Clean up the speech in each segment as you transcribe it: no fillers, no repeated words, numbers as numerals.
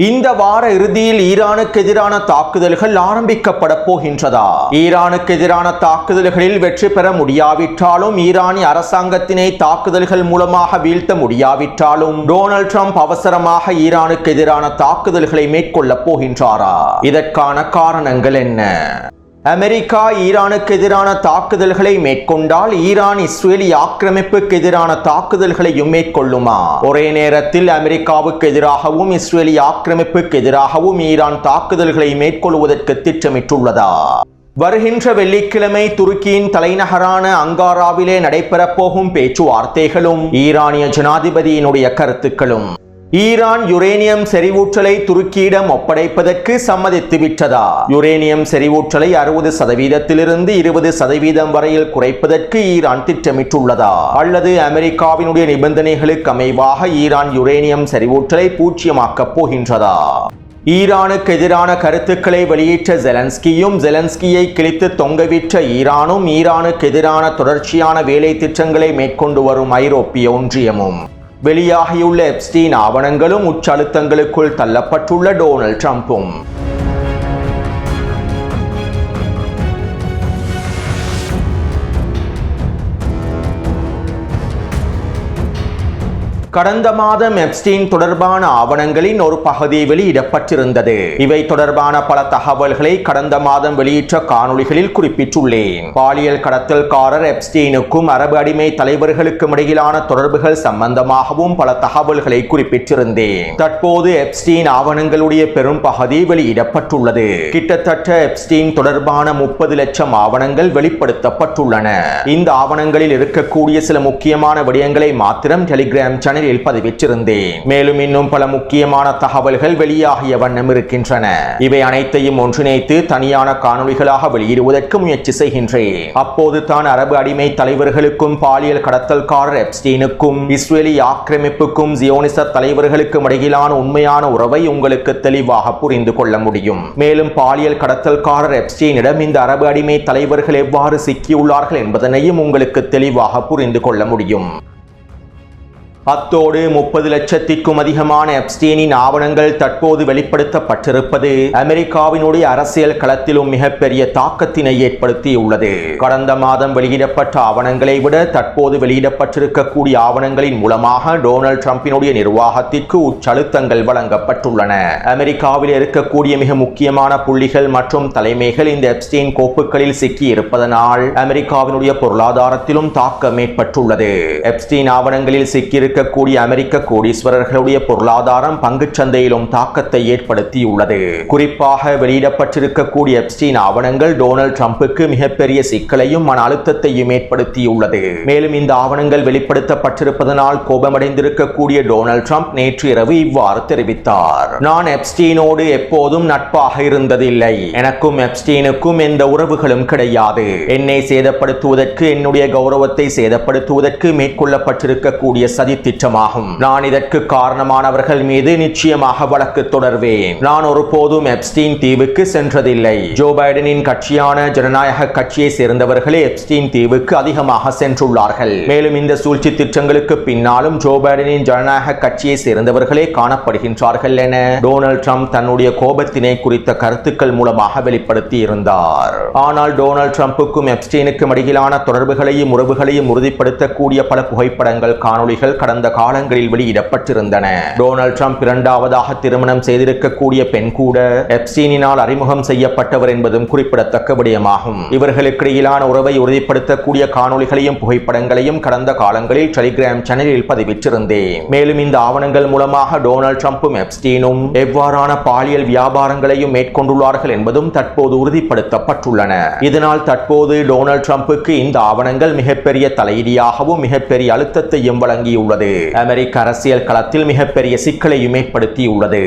இந்த வார இறுதியில் ஈரானுக்கு எதிரான தாக்குதல்கள் ஆரம்பிக்கப்பட போகின்றதா? ஈரானுக்கு எதிரான தாக்குதல்களில் வெற்றி பெற முடியாவிட்டாலும், ஈரானிய அரசாங்கத்தினை தாக்குதல்கள் மூலமாக வீழ்த்த முடியாவிட்டாலும், டொனால்ட் ட்ரம்ப் அவசரமாக ஈரானுக்கு எதிரான தாக்குதல்களை மேற்கொள்ளப் போகின்றாரா? இதற்கான காரணங்கள் என்ன? அமெரிக்கா ஈரானுக்கு எதிரான தாக்குதல்களை மேற்கொண்டால் ஈரான் இஸ்ரேலி ஆக்கிரமிப்புக்கு எதிரான தாக்குதல்களையும் மேற்கொள்ளுமா? ஒரே நேரத்தில் அமெரிக்காவுக்கு எதிராகவும் இஸ்ரேலி ஆக்கிரமிப்புக்கு எதிராகவும் ஈரான் தாக்குதல்களை மேற்கொள்வதற்கு திட்டமிட்டுள்ளதா? வருகின்ற வெள்ளிக்கிழமை துருக்கியின் தலைநகரான அங்காராவிலே நடைபெறப் போகும் பேச்சுவார்த்தைகளும் ஈரானிய ஜனாதிபதியினுடைய கருத்துக்களும். ஈரான் யுரேனியம் செறிவூட்டலை துருக்கியிடம் ஒப்படைப்பதற்கு சம்மதித்து விட்டதா? யுரேனியம் செறிவூட்டலை 60%-இருந்து 20% வரையில் குறைப்பதற்கு ஈரான் திட்டமிட்டுள்ளதா? அல்லது அமெரிக்காவினுடைய நிபந்தனைகளுக்கு அமைவாக ஈரான் யுரேனியம் செறிவூட்டலை பூஜ்ஜியமாக்கப் போகின்றதா? ஈரானுக்கு எதிரான கருத்துக்களை வெளியிட்ட ஜெலன்ஸ்கியை கிழித்து தொங்கவிட்ட ஈரானும், ஈரானுக்கு எதிரான தொடர்ச்சியான வேலை திட்டங்களை மேற்கொண்டு வரும் ஐரோப்பிய ஒன்றியமும், வெளியாகியுள்ள எப்ஸ்டீன் ஆவணங்களும், உச்சழுத்தங்களுக்குள் தள்ளப்பட்டுள்ள டொனால்ட் ட்ரம்பும். கடந்த மாதம் எப்ஸ்டீன் தொடர்பான ஆவணங்களின் ஒரு பகுதி வெளியிடப்பட்டிருந்தது. இவை தொடர்பான பல தகவல்களை கடந்த மாதம் வெளியிட்ட காணொளிகளில் குறிப்பிட்டுள்ளேன். பாலியல் கடத்தல்காரர் எப்ஸ்டீனுக்கும் அரபு அடிமை தலைவர்களுக்கும் இடையிலான தொடர்புகள் சம்பந்தமாகவும் பல தகவல்களை குறிப்பிட்டிருந்தேன். தற்போது எப்ஸ்டீன் ஆவணங்களுடைய பெரும் பகுதி வெளியிடப்பட்டுள்ளது. கிட்டத்தட்ட எப்ஸ்டீன் தொடர்பான 30 லட்சம் ஆவணங்கள் வெளிப்படுத்தப்பட்டுள்ளன. இந்த ஆவணங்களில் இருக்கக்கூடிய சில முக்கியமான விடயங்களை மாத்திரம் டெலிகிராம் சேனல் பதிவிட்டிருந்தேன். மேலும் இன்னும் பல முக்கியமான தகவல்கள் வெளியாகிய வண்ணம் இருக்கின்றன. இவை அனைத்தையும் ஒன்றிணைத்து தனியான காணொளிகளாக வெளியிடுவதற்கு முயற்சி செய்கின்றேன். அப்போது தான் அரபு அடிமை தலைவர்களுக்கும் பாலியல் கடத்தல்காரர் எப்ஸ்டீனுக்கும் இஸ்ரேலி ஆக்கிரமிப்புக்கும் ஜியோனிச தலைவர்களுக்கும் இடையிலான உண்மையான உறவை உங்களுக்கு தெளிவாக புரிந்து கொள்ள முடியும். மேலும் பாலியல் கடத்தல்காரர் எப்ஸ்டீனிடம் இந்த அரபு அடிமை தலைவர்கள் எவ்வாறு சிக்கியுள்ளார்கள் என்பதனையும் உங்களுக்கு தெளிவாக புரிந்து கொள்ள முடியும். அத்தோடு 30 லட்சத்திற்கும் அதிகமான எப்ஸ்டீனின் ஆவணங்கள் தற்போது வெளிப்படுத்தப்பட்டிருப்பது அமெரிக்காவினுடைய அரசியல் களத்திலும் மிகப்பெரிய தாக்கத்தினை ஏற்படுத்தியுள்ளது. கடந்த மாதம் வெளியிடப்பட்ட ஆவணங்களை விட தற்போது வெளியிடப்பட்டிருக்கக்கூடிய ஆவணங்களின் மூலமாக டொனால்ட் ட்ரம்பினுடைய நிர்வாகத்திற்கு உச்சழுத்தங்கள் வழங்கப்பட்டுள்ளன. அமெரிக்காவில் இருக்கக்கூடிய மிக முக்கியமான புள்ளிகள் மற்றும் தலைமைகள் இந்த எப்ஸ்டீன் கோப்புகளில் சிக்கி இருப்பதனால் அமெரிக்காவினுடைய பொருளாதாரத்திலும் தாக்கம் ஏற்பட்டுள்ளது. எப்ஸ்டீன் ஆவணங்களில் சிக்கி கூடிய அமெரிக்க கோடீஸ்வரர்களுடைய பொருளாதாரம் பங்குச் சந்தையிலும் தாக்கத்தை ஏற்படுத்தியுள்ளது. குறிப்பாக வெளியிடப்பட்டிருக்கக்கூடிய எப்ஸ்டீன் ஆவணங்கள் டொனால்ட் ட்ரம்புக்கு மிகப்பெரிய சிக்கலையும் மன அழுத்தத்தையும் ஏற்படுத்தியுள்ளது. மேலும் இந்த ஆவணங்கள் வெளிப்படுத்தப்பட்டிருப்பதனால் கோபமடைந்திருக்கக்கூடிய டொனால்ட் ட்ரம்ப் நேற்று இரவு இவ்வாறு தெரிவித்தார். நான் எப்ஸ்டீனோடு எப்போதும் நட்பாக இருந்ததில்லை. எனக்கும் எப்ஸ்டீனுக்கும் எந்த உறவுகளும் கிடையாது. என்னை சேதப்படுத்துவதற்கு, என்னுடைய கௌரவத்தை சேதப்படுத்துவதற்கு மேற்கொள்ளப்பட்டிருக்கக்கூடிய சதி திட்டமாகும். நான் இதற்கு காரணமானவர்கள் மீது நிச்சயமாக வழக்கு தொடர்வேன். நான் ஒருபோதும் எப்ஸ்டீன் தீவுக்கு சென்றதில்லை. ஜோ பைடனின் கட்சியான ஜனநாயக கட்சியை சேர்ந்தவர்களே எப்ஸ்டீன் தீவுக்கு அதிகமாக சென்றுள்ளார்கள். மேலும் இந்த சூழ்ச்சி திட்டங்களுக்கு பின்னாலும் ஜோ பைடனின் ஜனநாயக கட்சியை சேர்ந்தவர்களே காணப்படுகின்றார்கள் என டொனால்ட் ட்ரம்ப் தன்னுடைய கோபத்தினை குறித்த கருத்துக்கள் மூலமாக வெளிப்படுத்தி இருந்தார். ஆனால் டொனால்ட் ட்ரம்புக்கும் எப்ஸ்டீனுக்கும் இடையிலான தொடர்புகளையும் உறவுகளையும் உறுதிப்படுத்தக்கூடிய பல புகைப்படங்கள், காணொளிகள் கடந்த காலங்களில் வெளியிடப்பட்டிருந்தன. டொனால்ட் ட்ரம்ப் இரண்டாவதாக திருமணம் செய்திருக்கக்கூடிய பெண் கூட எப்ஸ்டீனினால் அறிமுகம் செய்யப்பட்டவர் என்பதும் குறிப்பிடத்தக்க விடயமாகும். இவர்களுக்கிடையிலான உறவை உறுதிப்படுத்தக்கூடிய காணொளிகளையும் புகைப்படங்களையும் கடந்த காலங்களில் டெலிகிராம் சேனலில் பதிவிட்டிருந்தேன். மேலும் இந்த ஆவணங்கள் மூலமாக டொனால்ட் ட்ரம்பும் எப்ஸ்டீனும் எவ்வாறான பாலியல் வியாபாரங்களையும் மேற்கொண்டுள்ளார்கள் என்பதும் தற்போது உறுதிப்படுத்தப்பட்டுள்ளன. இதனால் தற்போது டொனால்ட் ட்ரம்புக்கு இந்த ஆவணங்கள் மிகப்பெரிய தலையீடியாகவும் மிகப்பெரிய அழுத்தத்தையும் வழங்கியுள்ளது. அமெரிக்க அரசியல் களத்தில் மிகப்பெரிய சிக்கலையும் ஏற்படுத்தியுள்ளது.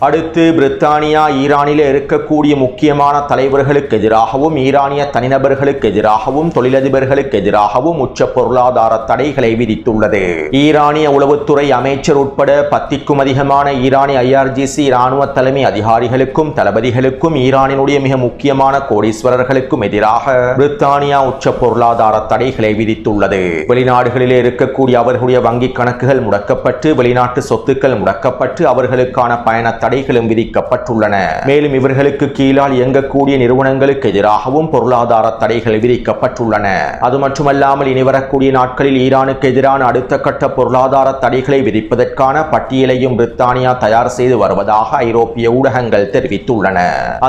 அடுத்து பிரித்தானியா ஈரானில் இருக்கக்கூடிய முக்கியமான தலைவர்களுக்கு எதிராகவும் ஈரானிய தனிநபர்களுக்கு எதிராகவும் தொழிலதிபர்களுக்கு எதிராகவும் உச்ச பொருளாதார தடைகளை விதித்துள்ளது. ஈரானிய உளவுத்துறை அமைச்சர் உட்பட 10க்கும் அதிகமான ஈரானிய IRGC இராணுவ தலைமை அதிகாரிகளுக்கும் தளபதிகளுக்கும் ஈரானினுடைய மிக முக்கியமான கோடீஸ்வரர்களுக்கும் எதிராக பிரித்தானியா உச்ச பொருளாதார தடைகளை விதித்துள்ளது. வெளிநாடுகளிலே இருக்கக்கூடிய அவர்களுடைய வங்கிக் கணக்குகள் முடக்கப்பட்டு வெளிநாட்டு சொத்துக்கள் முடக்கப்பட்டு அவர்களுக்கான பயண தடைகளும் விதிக்கப்பட்டுள்ளன. மேலும் இவர்களுக்கு கீழால் இயங்கக்கூடிய நிறுவனங்களுக்கு எதிராகவும் பொருளாதார தடைகள் விதிக்கப்பட்டுள்ளன. அது மட்டுமல்லாமல் இனி வரக்கூடிய நாட்களில் ஈரானுக்கு எதிரான அடுத்த கட்ட பொருளாதார தடைகளை விதிப்பதற்கான பட்டியலையும் பிரித்தானியா தயார் செய்து வருவதாக ஐரோப்பிய ஊடகங்கள் தெரிவித்துள்ளன.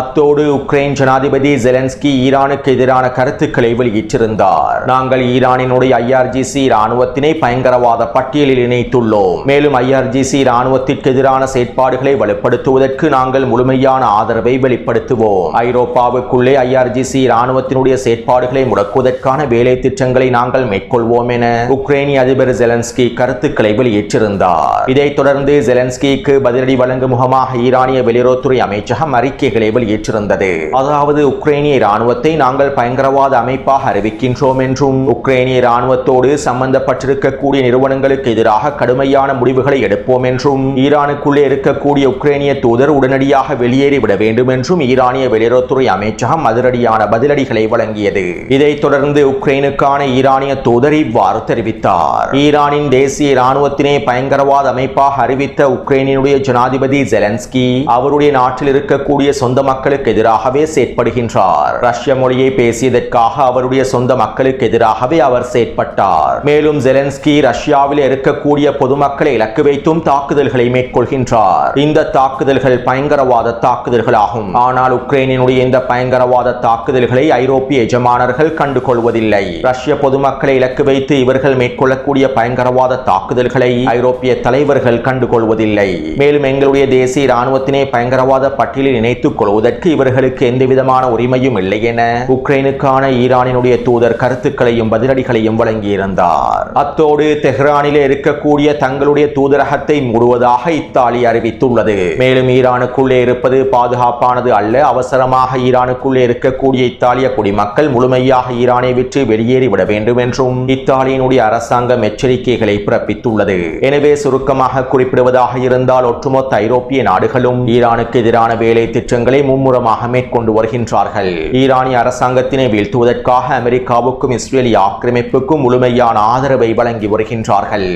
அத்தோடு உக்ரைன் ஜனாதிபதி ஜெலன்ஸ்கி ஈரானுக்கு எதிரான கருத்துக்களை வெளியிட்டிருந்தார். நாங்கள் ஈரானினுடைய IRGC இராணுவத்தினை பயங்கரவாத பட்டியலில் இணைத்துள்ளோம். மேலும் IRGC இராணுவத்திற்கு எதிரான செயற்பாடுகளை வலுப்படுத்துவதற்கு நாங்கள் முழுமையான ஆதரவை வெளிப்படுத்துவோம். ஐரோப்பாவுக்குள்ளே IRGC இராணுவத்தினுடைய செயற்பாடுகளை முடக்குவதற்கான வேலை திட்டங்களை நாங்கள் மேற்கொள்வோம் என உக்ரைனிய அதிபர் ஜெலன்ஸ்கி கருத்துக்களை வெளியிட்டிருந்தார். இதைத் தொடர்ந்து ஜெலன்ஸ்கிக்கு பதிலடி வழங்கும் முகமாக ஈரானிய வெளியுறவுத்துறை அமைச்சகம் அறிக்கைகளை வெளியிட்டிருந்தது. அதாவது உக்ரைனிய இராணுவத்தை நாங்கள் பயங்கரவாத அமைப்பாக அறிவிக்கின்றோம் என்றும் உக்ரைனிய இராணுவத்தோடு சம்பந்தப்பட்டிருக்கக்கூடிய நிறுவனங்களுக்கு எதிராக கடுமையான முடிவுகளை எடுப்போம் என்றும் ஈரானுக்குள்ளே இருக்கக்கூடிய உக்ரைனிய தூதர் உடனடியாக வெளியேறிவிட வேண்டும் என்றும் ஈரானிய வெளியுறவுத்துறை அமைச்சகம் அதிரடியான பதிலடிகளை வழங்கியது. இதைத் தொடர்ந்து உக்ரைனுக்கான ஈரானிய தூதர் இவ்வாறு தெரிவித்தார். ஈரானின் தேசிய இராணுவத்தினை பயங்கரவாத அமைப்பாக அறிவித்த உக்ரைனினுடைய ஜனாதிபதி ஜெலன்ஸ்கி அவருடைய நாட்டில் இருக்கக்கூடிய சொந்த மக்களுக்கு எதிராகவே செயற்படுகின்றார். ரஷ்ய மொழியை பேசியதற்காக அவருடைய சொந்த மக்களுக்கு எதிராகவே அவர் செயற்பட்டார். மேலும் ஜெலன்ஸ்கி ரஷ்யாவில் இருக்கக்கூடிய பொதுமக்களை இலக்கு வைத்தும் தாக்குதல்களை மேற்கொள்கின்றார். இந்த தாக்குதல்கள் பயங்கரவாத தாக்குதல்களாகும். ஆனால் உக்ரைனினுடைய இந்த பயங்கரவாத தாக்குதல்களை ஐரோப்பிய எஜமானர்கள் கண்டுகொள்வதில்லை. ரஷ்ய பொதுமக்களை இலக்கு வைத்து இவர்கள் மேற்கொள்ளக்கூடிய பயங்கரவாத தாக்குதல்களை ஐரோப்பிய தலைவர்கள் கண்டுகொள்வதில்லை. மேலும் எங்களுடைய தேசிய இராணுவத்தினை பயங்கரவாத பட்டியலில் இணைத்துக் கொள்வதற்கு இவர்களுக்கு எந்தவிதமான உரிமையும் இல்லை என உக்ரைனுக்கான ஈரானினுடைய தூதர் கருத்துக்களையும் பதிலடிகளையும் வழங்கியிருந்தார். அத்தோடு தெஹ்ரானிலே இருக்கக்கூடிய தங்களுடைய தூதரகத்தை மூடுவதாக இத்தாலி அறிவித்துள்ளது. மேலும் ஈரானுக்குள்ளே இருப்பது பாதுகாப்பானது அல்ல, அவசரமாக ஈரானுக்குள்ளே இருக்கக்கூடிய இத்தாலிய குடிமக்கள் முழுமையாக ஈரானை விட்டு வெளியேறிவிட வேண்டும் என்றும் இத்தாலியினுடைய அரசாங்கம் எச்சரிக்கைகளை பிறப்பித்துள்ளது. எனவே சுருக்கமாக குறிப்பிடுவதாக இருந்தால் ஒட்டுமொத்த ஐரோப்பிய நாடுகளும் ஈரானுக்கு எதிரான வேலை திட்டங்களை மும்முரமாக மேற்கொண்டு வருகின்றார்கள். ஈரானிய அரசாங்கத்தினை வீழ்த்துவதற்காக அமெரிக்காவுக்கும் இஸ்ரேலிய ஆக்கிரமிப்புக்கும் முழுமையான ஆதரவை வழங்கி வருகின்றார்கள்.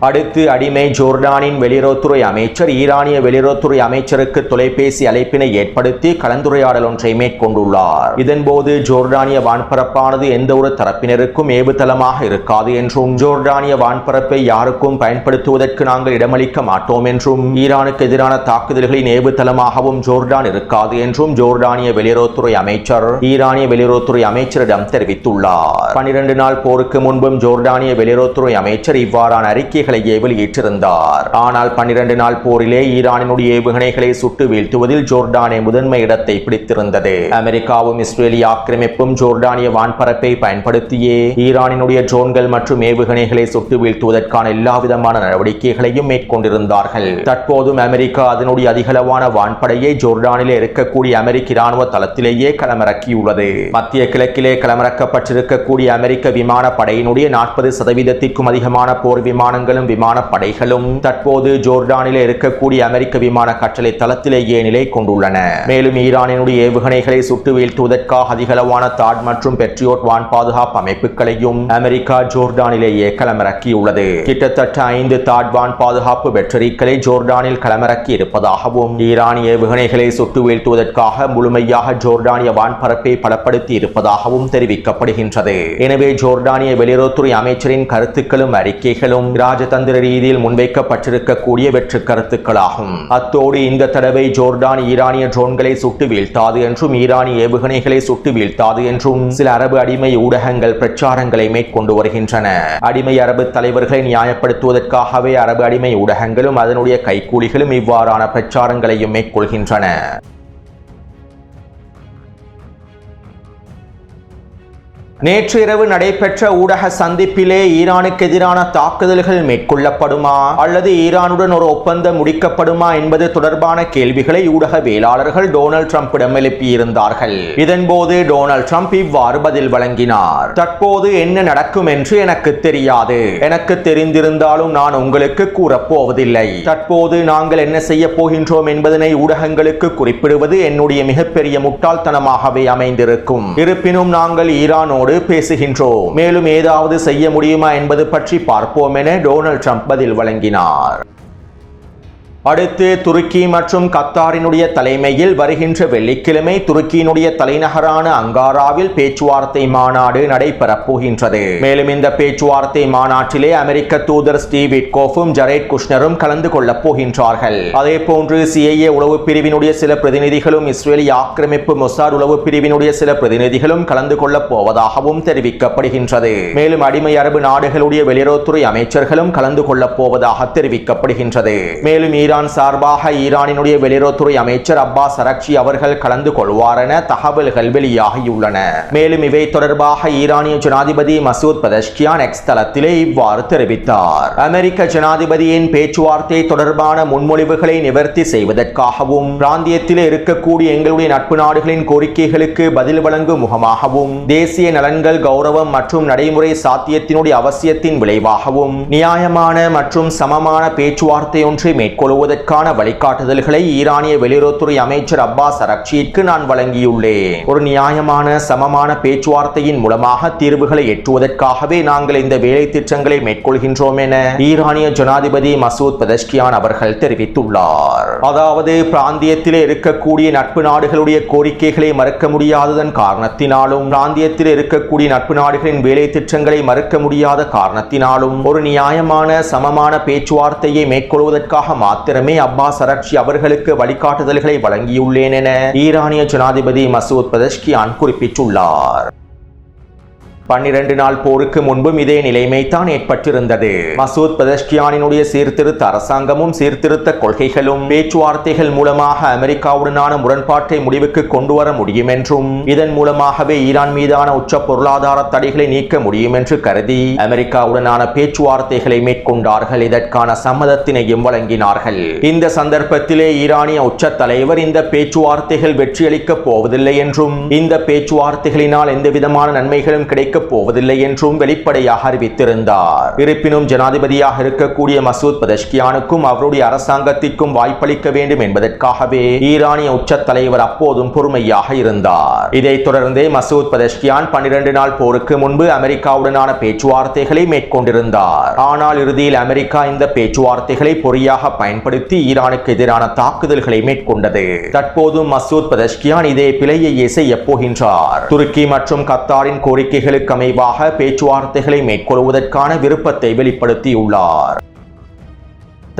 அடுத்து அடிமை ஜோர்டானின் வெளியுறவுத்துறை அமைச்சர் ஈரானிய வெளியுறவுத்துறை அமைச்சருக்கு தொலைபேசி அழைப்பினை ஏற்படுத்தி கலந்துரையாடல் ஒன்றை மேற்கொண்டுள்ளார். இதன்போது ஜோர்டானிய வான்பரப்பானது எந்த ஒரு தரப்பினருக்கும் ஏவுதளமாக இருக்காது என்றும் ஜோர்டானிய வான்பரப்பை யாருக்கும் பயன்படுத்துவதற்கு நாங்கள் இடமளிக்க மாட்டோம் என்றும் ஈரானுக்கு எதிரான தாக்குதல்களின் ஏவுதளமாகவும் ஜோர்டான் இருக்காது என்றும் ஜோர்டானிய வெளியுறவுத்துறை அமைச்சர் ஈரானிய வெளியுறவுத்துறை அமைச்சரிடம் தெரிவித்துள்ளார். 12 நாள் போருக்கு முன்பும் ஜோர்டானிய வெளியுறவுத்துறை அமைச்சர் இவ்வாறான அறிக்கை வெளியிட்டிருந்தார். ஆனால் 12 நாள் போரிலே ஈரானினுடைய ஏவுகணைகளை சுட்டு வீழ்த்துவதில் ஜோர்டானே முதன்மை இடத்தை பிடித்திருந்தது. அமெரிக்காவும் இஸ்ரேலிய ஆக்கிரமிப்பும் ஜோர்டானிய வான்பரப்பை பயன்படுத்தியே ஈரானினுடைய ட்ரோன்கள் மற்றும் ஏவுகணைகளை சுட்டு வீழ்த்துவதற்கான எல்லா விதமான நடவடிக்கைகளையும் மேற்கொண்டிருந்தார்கள். தற்போதும் அமெரிக்கா அதனுடைய அதிகளவான வான்படையை ஜோர்டானிலே இருக்கக்கூடிய அமெரிக்க இராணுவ தளத்திலேயே களமிறக்கியுள்ளது. மத்திய கிழக்கிலே களமிறக்கப்பட்டிருக்கக்கூடிய அமெரிக்க விமான படையினுடைய 40% அதிகமான போர் விமானங்கள் விமானப்படைகளும் தற்போது ஜோர்டானில் இருக்கக்கூடிய அமெரிக்க விமான கட்டளை தளத்திலேயே நிலை கொண்டுள்ளன. மேலும் ஈரானினுடைய ஏவுகணைகளை சுட்டு வீழ்த்துவதற்காக அதிகளவான தாட் மற்றும் பெட்ரியோட் வான் பாதுகாப்பு அமைப்புகளையும் அமெரிக்கா ஜோர்டானிலேயே களமிறக்கியுள்ளது. கிட்டத்தட்ட 5 தாட் வான் பாதுகாப்பு பேட்டரிகளை ஜோர்டானில் களமிறக்கி இருப்பதாகவும் ஈரானிய ஏவுகணைகளை சுட்டு வீழ்த்துவதற்காக முழுமையாக ஜோர்டானிய வான்பரப்பை பலப்படுத்தி இருப்பதாகவும் தெரிவிக்கப்படுகின்றது. எனவே ஜோர்டானிய வெளியுறவுத்துறை அமைச்சரின் கருத்துக்களும் அறிக்கைகளும் ராஜதந்திர ரீதியில் முன்வைக்கப்பட்டிருக்கக்கூடிய வெற்று கருத்துக்களாகும். அத்தோடு இந்த தடவை ஜோர்டான் ஈரானிய ட்ரோன்களை சுட்டு வீழ்த்தாது என்றும் ஈரானிய ஏவுகணைகளை சுட்டு வீழ்த்தாது என்றும் சில அரபு அடிமை ஊடகங்கள் பிரச்சாரங்களை மேற்கொண்டு வருகின்றன. அடிமை அரபு தலைவர்களை நியாயப்படுத்துவதற்காகவே அரபு அடிமை ஊடகங்களும் அதனுடைய கைக்கூலிகளும் இவ்வாறான பிரச்சாரங்களையும் மேற்கொள்கின்றன. நேற்று இரவு நடைபெற்ற ஊடக சந்திப்பிலே ஈரானுக்கு எதிரான தாக்குதல்கள் மேற்கொள்ளப்படுமா அல்லது ஈரானுடன் ஒரு ஒப்பந்தம் முடிக்கப்படுமா என்பது தொடர்பான கேள்விகளை ஊடகவியலாளர்கள் டொனால்ட் ட்ரம்பிடம் எழுப்பியிருந்தார்கள். இதன்போது டொனால்ட் ட்ரம்ப் இவ்வாறு பதில் வழங்கினார். தற்போது என்ன நடக்கும் என்று எனக்கு தெரியாது. எனக்கு தெரிந்திருந்தாலும் நான் உங்களுக்கு கூறப்போவதில்லை. தற்போது நாங்கள் என்ன செய்ய போகின்றோம் என்பதனை ஊடகங்களுக்கு குறிப்பிடுவது என்னுடைய மிகப்பெரிய முட்டாள்தனமாகவே அமைந்திருக்கும். இருப்பினும் நாங்கள் ஈரானோடு பேசுகின்றோம். மேலும் ஏதாவது செய்ய முடியுமா என்பது பற்றி பார்ப்போம் என டொனால்ட் ட்ரம்ப் பதில் வழங்கினார். அடுத்து துருக்கி மற்றும் கத்தாரினுடைய தலைமையில் வருகின்ற வெள்ளிக்கிழமை துருக்கியினுடைய தலைநகரான அங்காராவில் பேச்சுவார்த்தை மாநாடு நடைபெறப் போகின்றது. மேலும் இந்த பேச்சுவார்த்தை மாநாட்டிலே அமெரிக்க தூதர் ஸ்டீவ் விட்கோஃபும் ஜரேட் குஷ்னரும் கலந்து கொள்ளப் போகின்றார்கள். அதே போன்று CIA உளவு பிரிவினுடைய சில பிரதிநிதிகளும் இஸ்ரேலிய ஆக்கிரமிப்பு மொசாட் உளவு பிரிவினுடைய சில பிரதிநிதிகளும் கலந்து கொள்ளப் போவதாகவும் தெரிவிக்கப்படுகின்றது. மேலும் அடிமை அரபு நாடுகளுடைய வெளியுறவுத்துறை அமைச்சர்களும் கலந்து கொள்ளப் போவதாக தெரிவிக்கப்படுகின்றது. மேலும் ஈரான் சார்பாக ஈரானினுடைய வெளியுறவுத்துறை அமைச்சர் அப்பாஸ் அரக்சி அவர்கள் கலந்து கொள்வார் என தகவல்கள் வெளியாகியுள்ளன. மேலும் இவை தொடர்பாக ஈரானிய ஜனாதிபதி மசூத் பெதஷ்கியான் எக்ஸ் தளத்திலே இவ்வாறு தெரிவித்தார். அமெரிக்க ஜனாதிபதியின் பேச்சுவார்த்தை தொடர்பான முன்மொழிவுகளை நிவர்த்தி செய்வதற்காகவும் பிராந்தியத்தில் இருக்கக்கூடிய எங்களுடைய நட்பு நாடுகளின் கோரிக்கைகளுக்கு பதில் வழங்கும் முகமாகவும் தேசிய நலன்கள் கௌரவம் மற்றும் நடைமுறை சாத்தியத்தினுடைய அவசியத்தின் விளைவாகவும் நியாயமான மற்றும் சமமான பேச்சுவார்த்தை ஒன்றை மேற்கொள்வது வழிகாட்டுதல்களை ஈரானிய வெளியுறவுத்துறை அமைச்சர் அப்பாஸ் அரக்சிக்கு நான் வழங்கியுள்ளேன். ஒரு நியாயமான சமமான பேச்சுவார்த்தையின் மூலமாக தீர்வுகளை எட்டுவதற்காகவே நாங்கள் இந்த வேலை திட்டங்களை மேற்கொள்கின்றோம் என ஈரானிய ஜனாதிபதி மசூத் பெதஷ்கியான் அவர்கள் தெரிவித்துள்ளார். அதாவது பிராந்தியத்திலே இருக்கக்கூடிய நட்பு நாடுகளுடைய கோரிக்கைகளை மறுக்க முடியாததன் காரணத்தினாலும் பிராந்தியத்தில் இருக்கக்கூடிய நட்பு நாடுகளின் வேலை திட்டங்களை மறுக்க முடியாத காரணத்தினாலும் ஒரு நியாயமான சமமான பேச்சுவார்த்தையை மேற்கொள்வதற்காக மாத்திரமே அப்பாஸ் அரக்சி அவர்களுக்கு வழிகாட்டுதல்களை வழங்கியுள்ளேன் என ஈரானிய ஜனாதிபதி மசூத் பெதஷ்கியான் குறிப்பிட்டுள்ளார். 12 நாள் போருக்கு முன்பும் இதே நிலைமைதான் ஏற்பட்டிருந்தது. மசூத் பெதஷ்கியானினுடைய சீர்திருத்த அரசாங்கமும் சீர்திருத்த கொள்கைகளும் பேச்சுவார்த்தைகள் மூலமாக அமெரிக்காவுடனான முரண்பாட்டை முடிவுக்கு கொண்டு வர முடியும் என்றும் இதன் மூலமாகவே ஈரான் மீதான உச்ச பொருளாதார தடைகளை நீக்க முடியும் என்று கருதி அமெரிக்காவுடனான பேச்சுவார்த்தைகளை மேற்கொண்டார்கள். இதற்கான சம்மதத்தினையும் வழங்கினார்கள். இந்த சந்தர்ப்பத்திலே ஈரானிய உச்ச தலைவர் இந்த பேச்சுவார்த்தைகள் வெற்றியளிக்கப் போவதில்லை என்றும் இந்த பேச்சுவார்த்தைகளினால் எந்தவிதமான நன்மைகளும் கிடைக்க போவதில்லை என்றும் வெளிப்படையாக அறிவித்திருந்தார். இருப்பினும் ஜனாதிபதியாக இருக்கக்கூடிய மசூத் பெதஷ்கியானுக்கும் அவருடைய அரசாங்கத்திற்கும் வாய்ப்பளிக்க வேண்டும் என்பதற்காகவே ஈரானிய உச்ச தலைவர் அப்போதும் பொறுமையாக இருந்தார். இதைத் தொடர்ந்தே மசூத் பெதஷ்கியான் 12 நாள் போருக்கு முன்பு அமெரிக்காவுடனான பேச்சுவார்த்தைகளை மேற்கொண்டிருந்தார். ஆனால் இறுதியில் அமெரிக்கா இந்த பேச்சுவார்த்தைகளை பொறியாக பயன்படுத்தி ஈரானுக்கு எதிரான தாக்குதல்களை மேற்கொண்டது. தற்போதும் மசூத் பெதஷ்கியான் இதே பிழையையே செய்ய போகின்றார். துருக்கி மற்றும் கத்தாரின் கோரிக்கைகளுக்கு அமைவாக பேச்சுவார்த்தைகளை மேற்கொள்வதற்கான விருப்பத்தை வெளிப்படுத்தியுள்ளார்.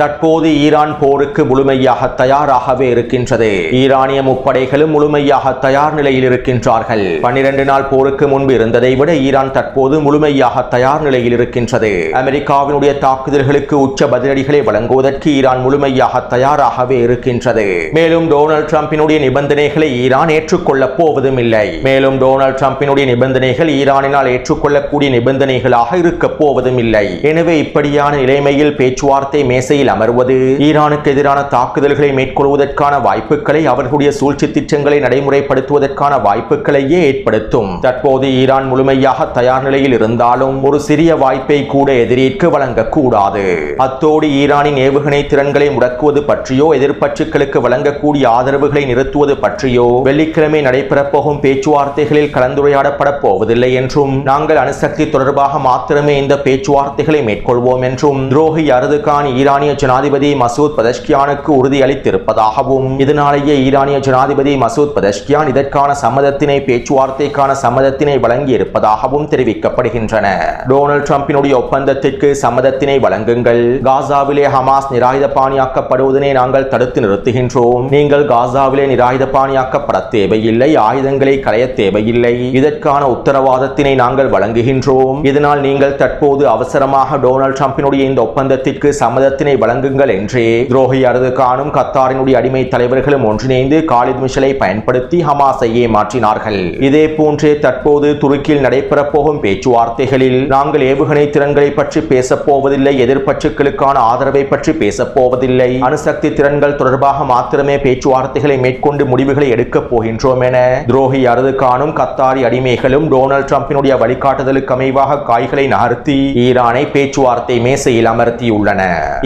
தற்போது ஈரான் போருக்கு முழுமையாக தயாராகவே இருக்கின்றது. ஈரானிய முப்படைகளும் முழுமையாக தயார் நிலையில் இருக்கின்றார்கள். 12 நாள் போருக்கு முன்பு இருந்ததை விட ஈரான் தற்போது முழுமையாக தயார் நிலையில் இருக்கின்றது. அமெரிக்காவினுடைய தாக்குதல்களுக்கு உச்ச பதிலடிகளை வழங்குவதற்கு ஈரான் முழுமையாக தயாராகவே இருக்கின்றது. மேலும் டொனால்ட் ட்ரம்பினுடைய நிபந்தனைகளை ஈரான் ஏற்றுக்கொள்ளப் போவதும் இல்லை. மேலும் டொனால்ட் ட்ரம்பினுடைய நிபந்தனைகள் ஈரானினால் ஏற்றுக்கொள்ளக்கூடிய நிபந்தனைகளாக இருக்கப் போவதும் இல்லை. எனவே இப்படியான நிலைமையில் பேச்சுவார்த்தை மேசையில் அமர்வது ஈரானுக்கு எதிரான தாக்குதல்களை மேற்கொள்வதற்கான வாய்ப்புகளை அவர்களுடைய சூழ்ச்சி திட்டங்களை நடைமுறைப்படுத்துவதற்கான வாய்ப்புகளையே ஏற்படுத்தும். தற்போது ஈரான் முழுமையாக தயார் நிலையில் இருந்தாலும் ஒரு சிறிய வாய்ப்பை கூட எதிரிக்கு வழங்கக்கூடாது. அத்தோடு ஈரானின் ஏவுகணை திறன்களை முடக்குவது பற்றியோ எதிர்ப்பற்றுகளுக்கு வழங்கக்கூடிய ஆதரவுகளை நிறுத்துவது பற்றியோ வெள்ளிக்கிழமை நடைபெறப் போகும் பேச்சுவார்த்தைகளில் கலந்துரையாடப்பட போவதில்லை என்றும் நாங்கள் அணுசக்தி தொடர்பாக மாத்திரமே இந்த பேச்சுவார்த்தைகளை மேற்கொள்வோம் என்றும் துரோகி அர்துகான் ஈரானிய ஜனாதிபதி மசூத் பெதஷ்கியானுக்கு உறுதியளித்திருப்பதாகவும் இதனாலேயே ஈரானிய ஜனாதிபதி மசூத் பெதஷ்கியான் இதற்கான சம்மதத்தினை பேச்சுவார்த்தைக்கான சம்மதத்தினை வழங்கி இருப்பதாகவும் தெரிவிக்கப்படுகின்றன. டொனால்ட் ட்ரம்பினுடைய ஒப்பந்தத்திற்கு சம்மதத்தினை வழங்குங்கள். காசாவிலே ஹமாஸ் நிராயுதபாணியாக்கப்படுவதனை நாங்கள் தடுத்து நிறுத்துகின்றோம். நீங்கள் காசாவிலே நிராயுதபாணியாக்கப்பட தேவையில்லை, ஆயுதங்களை களைய தேவையில்லை. இதற்கான உத்தரவாதத்தினை நாங்கள் வழங்குகின்றோம். இதனால் நீங்கள் தற்போது அவசரமாக டொனால்ட் ட்ரம்பினுடைய இந்த ஒப்பந்தத்திற்கு சம்மதத்தினை வழங்குங்கள் என்றே துரோகி அர்துகானும் கத்தாரினுடைய அடிமை தலைவர்களும் ஒன்றிணைந்து காலித் மிஷலை பயன்படுத்தி ஹமாஸை ஏமாற்றினார்கள். இதே போன்றே தற்போது துருக்கியில் நடைபெற போகும் பேச்சுவார்த்தைகளில் நாங்கள் ஏவுகணை திறன்களை பற்றி பேசப் போவதில்லை, எதிர்ப்பற்றுக்களுக்கான ஆதரவை பற்றி பேசப் போவதில்லை, அணுசக்தி திறன்கள் தொடர்பாக மாத்திரமே பேச்சுவார்த்தைகளை மேற்கொண்டு முடிவுகளை எடுக்கப் போகின்றோம் என துரோகி அர்துகானும் கத்தாரி அடிமைகளும் டொனால்ட் ட்ரம்பினுடைய வழிகாட்டுதலுக்கு அமைவாக காய்களை நகர்த்தி ஈரானை பேச்சுவார்த்தை மேசையில் அமர்த்தியுள்ளன.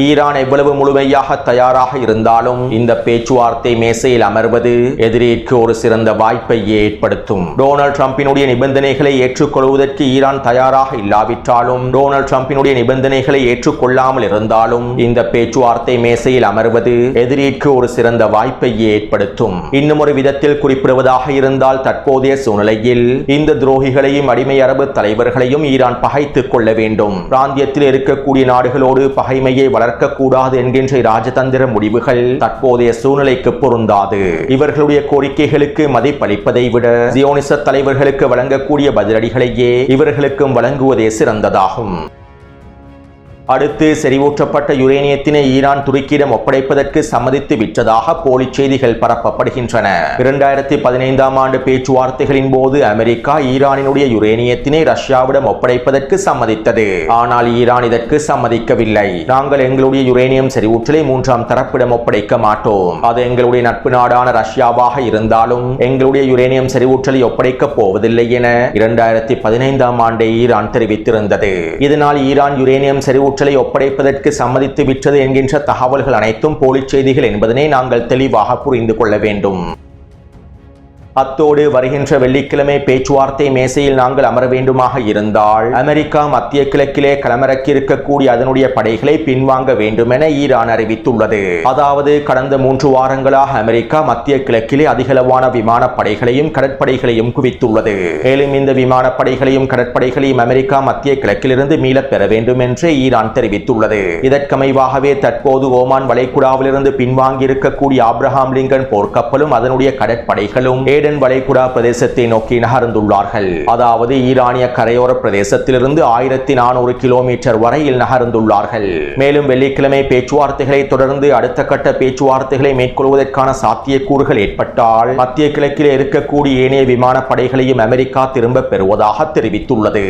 ஈரான் எவ்வளவு முழுமையாக தயாராக இருந்தாலும் இந்த பேச்சுவார்த்தை மேசையில் அமர்வது எதிரிக்கு ஒரு சிறந்த வாய்ப்பை ஏற்படுத்தும். டொனால்ட் ட்ரம்பினுடைய நிபந்தனைகளை ஏற்றுக்கொள்வதற்கு ஈரான் தயாராக இல்லாவிட்டாலும், டொனால்ட் ட்ரம்பினுடைய நிபந்தனைகளை ஏற்றுக்கொள்ளாமல் இருந்தாலும் இந்த பேச்சுவார்த்தை மேசையில் அமர்வது எதிரிக்கு ஒரு சிறந்த வாய்ப்பை ஏற்படுத்தும். இன்னும் ஒரு விதத்தில் குறிப்பிடுவதாக இருந்தால், தற்போதைய சூழ்நிலையில் இந்த துரோகிகளையும் அடிமை அரபு தலைவர்களையும் ஈரான் பகைத்துக் கொள்ள வேண்டும். பிராந்தியத்தில் இருக்கக்கூடிய நாடுகளோடு பகைமையை வளர்க்கக்கூடாது என்கின்ற ராஜதந்திர முடிவுகள் தற்போதைய சூழ்நிலைக்கு பொருந்தாது. இவர்களுடைய கோரிக்கைகளுக்கு மதிப்பளிப்பதை விட சியோனிச தலைவர்களுக்கு வழங்கக்கூடிய பதிலடிகளையே இவர்களுக்கும் வழங்குவதே சிறந்ததாகும். அடுத்து, செறிவூற்றப்பட்ட யுரேனியத்தினை ஈரான் துருக்கியிடம் ஒப்படைப்பதற்கு சம்மதித்து விட்டதாக போலி செய்திகள் பரப்பப்படுகின்றன. 2015ஆம் ஆண்டு பேச்சுவார்த்தைகளின் போது அமெரிக்கா ஈரானினுடைய யுரேனியத்தினை ரஷ்யாவிடம் ஒப்படைப்பதற்கு சம்மதித்தது. ஆனால் ஈரான் இதற்கு சம்மதிக்கவில்லை. நாங்கள் எங்களுடைய யுரேனியம் செறிவூற்றலை மூன்றாம் தரப்பிடம் ஒப்படைக்க மாட்டோம். அது எங்களுடைய நட்பு நாடான ரஷ்யாவாக இருந்தாலும் எங்களுடைய யுரேனியம் செறிவூற்றலை ஒப்படைக்கப் போவதில்லை என 2015ஆம் ஆண்டே ஈரான் தெரிவித்திருந்தது. இதனால் ஈரான் யுரேனியம் செறிவூற்றலை ஒப்படைப்பதற்கு சம்மதித்து விட்டது என்கின்ற தகவல்கள் அனைத்தும் போலி செய்திகள் என்பதனை நாங்கள் தெளிவாக புரிந்து கொள்ள வேண்டும். அத்தோடு வருகின்ற வெள்ளிக்கிழமை பேச்சுவார்த்தை மேசையில் நாங்கள் அமர வேண்டுமாக இருந்தால் அமெரிக்கா மத்திய கிழக்கிலே களமிறக்கி இருக்கக்கூடிய அதனுடைய படைகளை பின்வாங்க வேண்டும் என ஈரான் அறிவித்துள்ளது. அதாவது கடந்த 3 வாரங்களாக அமெரிக்கா மத்திய கிழக்கிலே அதிகளவான விமானப்படைகளையும் கடற்படைகளையும் குவித்துள்ளது. மேலும் இந்த விமானப்படைகளையும் கடற்படைகளையும் அமெரிக்கா மத்திய கிழக்கிலிருந்து மீளப் பெற வேண்டும் என்று ஈரான் தெரிவித்துள்ளது. இதற்கமைவாகவே தற்போது ஓமான் வளைகுடாவிலிருந்து பின்வாங்கி இருக்கக்கூடிய ஆப்ரஹாம் லிங்கன் போர்க்கப்பலும் அதனுடைய கடற்படைகளும் ஏடன் வளைகுடா பிரதேசத்தை நோக்கி நகர்ந்துள்ளார்கள். அதாவது ஈரானிய கரையோர பிரதேசத்திலிருந்து 1400 கிலோமீட்டர் வரையில் நகர்ந்துள்ளார்கள். மேலும் வெள்ளிக்கிழமை பேச்சுவார்த்தைகளை தொடர்ந்து அடுத்த கட்ட பேச்சுவார்த்தைகளை மேற்கொள்வதற்கான சாத்தியக்கூறுகள் ஏற்பட்டால் மத்திய கிழக்கில் இருக்கக்கூடிய ஏனைய விமானப்படைகளையும் அமெரிக்கா திரும்ப பெறுவதாக தெரிவித்துள்ளது.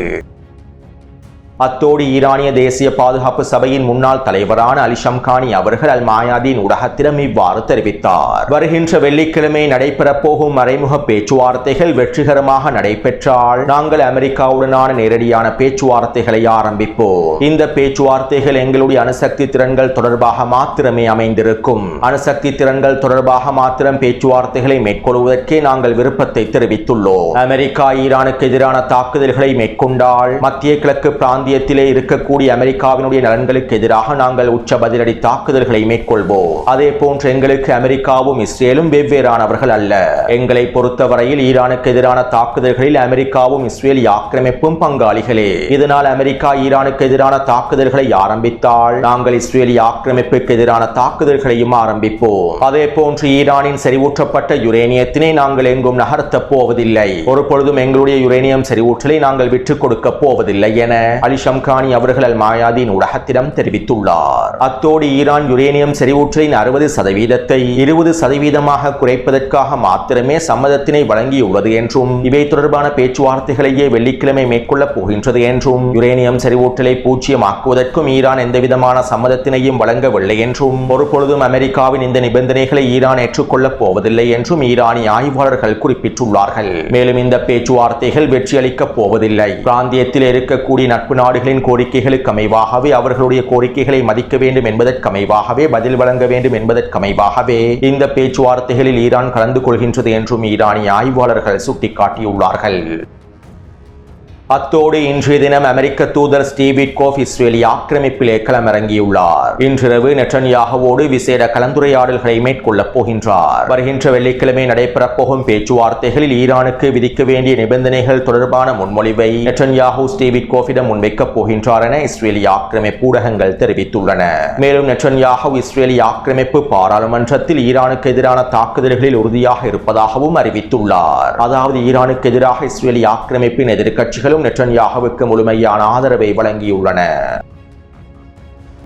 அத்தோடு ஈரானிய தேசிய பாதுகாப்பு சபையின் முன்னாள் தலைவரான அலி ஷம்கானி அவர்கள் அல் மாயாதீன் ஊடகத்திடம் இவ்வாறு தெரிவித்தார். வருகின்ற வெள்ளிக்கிழமை நடைபெறப் போகும் மறைமுக பேச்சுவார்த்தைகள் வெற்றிகரமாக நடைபெற்றால் நாங்கள் அமெரிக்காவுடனான நேரடியான பேச்சுவார்த்தைகளை ஆரம்பிப்போம். இந்த பேச்சுவார்த்தைகள் எங்களுடைய அணுசக்தி திறன்கள் தொடர்பாக மாத்திரமே அமைந்திருக்கும். அணுசக்தி திறன்கள் தொடர்பாக மாத்திரம் பேச்சுவார்த்தைகளை மேற்கொள்வதற்கே நாங்கள் விருப்பத்தை தெரிவித்துள்ளோம். அமெரிக்கா ஈரானுக்கு எதிரான தாக்குதல்களை மேற்கொண்டால் மத்திய கிழக்கு பிராந்திய இருக்கக்கூடிய அமெரிக்காவினுடைய நலன்களுக்கு எதிராக நாங்கள் உச்ச பதிலடி தாக்குதல்களை மேற்கொள்வோம். அதே போன்று எங்களுக்கு அமெரிக்காவும் இஸ்ரேலும் வெவ்வேறானவர்கள் அல்ல. எங்களை பொறுத்தவரையில் ஈரானுக்கு எதிரான தாக்குதல்களில் அமெரிக்காவும் இஸ்ரேல் ஆக்கிரமிப்பும் பங்காளிகளே. இதனால் அமெரிக்கா ஈரானுக்கு எதிரான தாக்குதல்களை ஆரம்பித்தால் நாங்கள் இஸ்ரேலி ஆக்கிரமிப்புக்கு எதிரான தாக்குதல்களையும் ஆரம்பிப்போம். அதே போன்று ஈரானின் செறிவூற்றப்பட்ட யுரேனியத்தினை நாங்கள் எங்கும் நகர்த்தப் போவதில்லை. ஒரு பொழுதும் எங்களுடைய யுரேனியம் செறிவூற்றலை நாங்கள் விட்டுக் கொடுக்க போவதில்லை என அலி ஷம்கானி அவர்கள் அல் மாயாதீன் ஊடகத்திடம் தெரிவித்துள்ளார். அத்தோடு ஈரான் யுரேனியம் செறிவூற்றலின் 60% 20% குறைப்பதற்காக மாத்திரமே சம்மதத்தினை வழங்கியுள்ளது என்றும் இவை தொடர்பான பேச்சுவார்த்தைகளையே வெள்ளிக்கிழமை மேற்கொள்ளப் போகின்றது என்றும் யுரேனியம் செறிவூற்றலை பூஜ்ஜியமாக்குவதற்கும் ஈரான் எந்தவிதமான சம்மதத்தினையும் வழங்கவில்லை என்றும் ஒரு பொழுதும் அமெரிக்காவின் இந்த நிபந்தனைகளை ஈரான் ஏற்றுக்கொள்ளப் போவதில்லை என்றும் ஈரானிய ஆய்வாளர்கள் குறிப்பிட்டுள்ளார்கள். மேலும் இந்த பேச்சுவார்த்தைகள் வெற்றியளிக்கப் போவதில்லை. பிராந்தியத்தில் இருக்கக்கூடிய நட்பு நாடுகளின் கோரிக்கைகளுக்கு அமைவாகவே அவர்களுடைய கோரிக்கைகளை மதிக்க வேண்டும் என்பதற்கமைவாகவே பதில் வழங்க வேண்டும் என்பதற்கமைவாகவே இந்த பேச்சுவார்த்தைகளில் ஈரான் கலந்து கொள்கின்றது என்றும் ஈரானிய ஆய்வாளர்கள் சுட்டிக்காட்டியுள்ளார்கள். அத்தோடு இன்றைய தினம் அமெரிக்க தூதர் ஸ்டீவ் விட்கோஃப் இஸ்ரேலி ஆக்கிரமிப்பிலே களமிறங்கியுள்ளார். இன்றிரவு நெட்டன்யாகுவோடு விசேட கலந்துரையாடல்களை மேற்கொள்ளப் போகின்றார். வருகின்ற வெள்ளிக்கிழமை நடைபெறப் போகும் பேச்சுவார்த்தைகளில் ஈரானுக்கு விதிக்க வேண்டிய நிபந்தனைகள் தொடர்பான முன்மொழிவை நெட்டன்யாகு ஸ்டீவ் விட்கோஃபிடம் முன்வைக்கப் போகின்றார் என இஸ்ரேலி ஆக்கிரமிப்பு ஊடகங்கள் தெரிவித்துள்ளன. மேலும் நெட்டன்யாகு இஸ்ரேலி ஆக்கிரமிப்பு பாராளுமன்றத்தில் ஈரானுக்கு எதிரான தாக்குதல்களில் உறுதியாக இருப்பதாகவும் அறிவித்துள்ளார். அதாவது ஈரானுக்கு எதிராக இஸ்ரேலி ஆக்கிரமிப்பின் எதிர்க்கட்சிகளும் நெட்டன்யாகுவுக்கு முழுமையான ஆதரவை வழங்கியுள்ளன.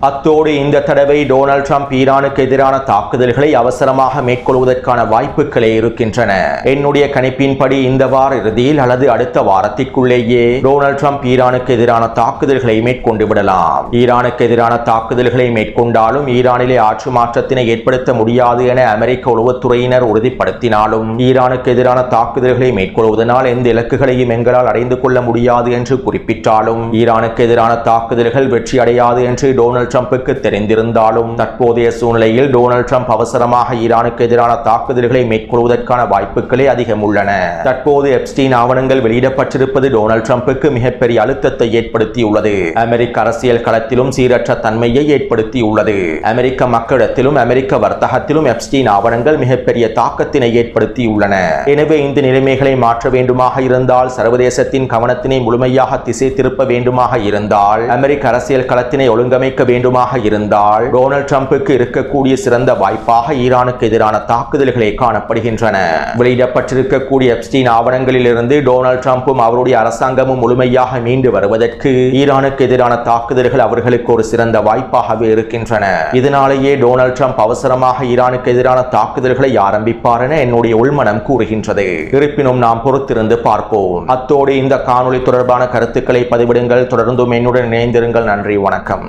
அத்தோடு இந்த தடவை டொனால்ட் ட்ரம்ப் ஈரானுக்கு எதிரான தாக்குதல்களை அவசரமாக மேற்கொள்வதற்கான வாய்ப்புகளே இருக்கின்றன. என்னுடைய கணிப்பின்படி இந்த வார இறுதியில் அல்லது அடுத்த வாரத்திற்குள்ளேயே டொனால்ட் ட்ரம்ப் ஈரானுக்கு எதிரான தாக்குதல்களை மேற்கொண்டு விடலாம். ஈரானுக்கு எதிரான தாக்குதல்களை மேற்கொண்டாலும் ஈரானிலே ஆட்சி மாற்றத்தினை ஏற்படுத்த முடியாது என அமெரிக்க உளவுத்துறையினர் உறுதிப்படுத்தினாலும் ஈரானுக்கு எதிரான தாக்குதல்களை மேற்கொள்வதனால் எந்த இலக்குகளையும் எங்களால் அடைந்து கொள்ள முடியாது என்று குறிப்பிட்டாலும் ஈரானுக்கு எதிரான தாக்குதல்கள் வெற்றி அடையாது என்று டொனால்ட் ட்ரம்புக்கு தெரிந்திருந்தாலும் தற்போதைய சூழ்நிலையில் டொனால்ட் ட்ரம்ப் அவசரமாக ஈரானுக்கு எதிரான தாக்குதல்களை மேற்கொள்வதற்கான வாய்ப்புகளே அதிகம் உள்ளன. தற்போது எப்ஸ்டீன் ஆவணங்கள் வெளியிடப்பட்டிருப்பது டொனால்ட் ட்ரம்புக்கு மிகப்பெரிய அழுத்தத்தை ஏற்படுத்தியுள்ளது. அமெரிக்க அரசியல் களத்திலும் சீரற்ற தன்மையை ஏற்படுத்தியுள்ளது. அமெரிக்க மக்களிடத்திலும் அமெரிக்க வர்த்தகத்திலும் எப்ஸ்டீன் ஆவணங்கள் மிகப்பெரிய தாக்கத்தினை ஏற்படுத்தியுள்ளன. எனவே இந்த நிலைமைகளை மாற்ற வேண்டுமாக இருந்தால், சர்வதேசத்தின் கவனத்தினை முழுமையாக திசை திருப்ப வேண்டுமாக இருந்தால், அமெரிக்க அரசியல் களத்தினை ஒழுங்கமைக்க வேண்டுமாக இருந்தால், டொனால்ட் ட்ரம்புக்கு இருக்கக்கூடிய சிறந்த வாய்ப்பாக ஈரானுக்கு எதிரான தாக்குதல்களை காணப்படுகின்றன. வெளியிடப்பட்டிருக்கக்கூடிய எப்ஸ்டீன் ஆவணங்களில் இருந்து டொனால்ட் ட்ரம்பும் அவருடைய அரசாங்கமும் முழுமையாக மீண்டு வருவதற்கு ஈரானுக்கு எதிரான தாக்குதல்கள் அவர்களுக்கு ஒரு சிறந்த வாய்ப்பாகவே இருக்கின்றன. இதனாலேயே டொனால்ட் ட்ரம்ப் அவசரமாக ஈரானுக்கு எதிரான தாக்குதல்களை ஆரம்பிப்பார் என என்னுடைய உள்மனம் கூறுகின்றது. இருப்பினும் நாம் பொறுத்திருந்து பார்ப்போம். அத்தோடு இந்த காணொளி தொடர்பான கருத்துக்களை பதிவிடுங்கள். தொடர்ந்தும் என்னுடன் இணைந்திருங்கள். நன்றி, வணக்கம்.